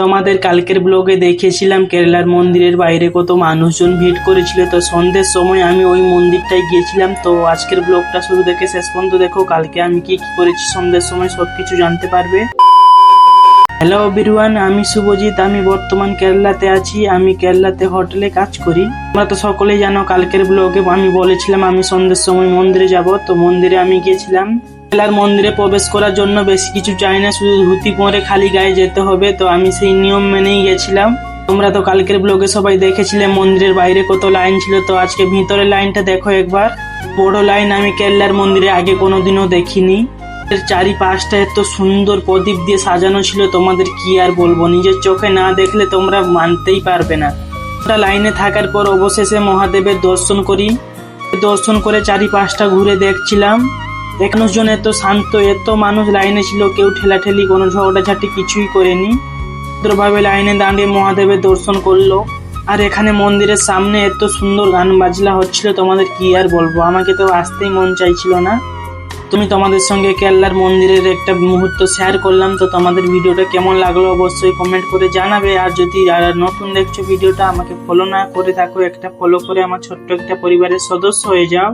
তোমাদের কালকের ব্লগে দেখেছিলাম কেরালার মন্দিরের বাইরে কত মানুষজন ভিড় করেছিল। তো সন্ধ্যের সময় আমি ওই মন্দিরটায় গিয়েছিলাম। তো আজকের ব্লগটা শুরু থেকে শেষ পর্যন্ত দেখো। কালকে আমি কি কি করেছি সন্ধ্যের সময় সবকিছু জানতে পারবে। হ্যালো এভরিওয়ান, আমি শুভজিৎ। আমি বর্তমান কেরালাতে আছি। আমি কেরালাতে হোটেলে কাজ করি। তোমরা তো সকলেই জানো কালকের ব্লগে আমি বলেছিলাম আমি সন্ধ্যের সময় মন্দিরে যাব। তো মন্দিরে আমি গিয়েছিলাম। কেরালার মন্দিরে প্রবেশ করার জন্য বেশি কিছু চাই না, শুধু ধুতি পরে খালি গায়ে যেতে হবে। তো আমি সেই নিয়ম মেনেই গেছিলাম। তোমরা তো কালকের ব্লগে সবাই দেখেছিলে মন্দিরের বাইরে কত লাইন ছিল। তো আজকে ভিতরের লাইনটা দেখো একবার। বড় লাইন আমি কেরালার মন্দিরে আগে কোনোদিনও দেখিনি। এর চারিপাশটা এত সুন্দর প্রদীপ দিয়ে সাজানো ছিল, তোমাদের কি আর বলবো, নিজের চোখে না দেখলে তোমরা মানতেই পারবে না। ওটা লাইনে থাকার পর অবশেষে মহাদেবের দর্শন করি। দর্শন করে চারিপাশটা ঘুরে দেখছিলাম। মানুষজন এত শান্ত, এত মানুষ লাইনে ছিল, কেউ ঠেলাঠেলি কোনো ঝগড়াঝাটি কিছুই করেনি। সুন্দরভাবে লাইনে দাঁড়িয়ে মহাদেবের দর্শন করলো। আর এখানে মন্দিরের সামনে এত সুন্দর গান বাজলা হচ্ছিল, তোমাদের কি আর বলবো, আমাকে তো আসতেই মন চাইছিল না। তুমি তোমাদের সঙ্গে কেরালার মন্দিরের একটা মুহূর্ত শেয়ার করলাম। তো তোমাদের ভিডিওটা কেমন লাগলো অবশ্যই কমেন্ট করে জানাবে। আর যদি নতুন দেখছো ভিডিওটা, আমাকে ফলো না করে থাকো, একটা ফলো করে আমার ছোট্ট একটা পরিবারের সদস্য হয়ে যাও।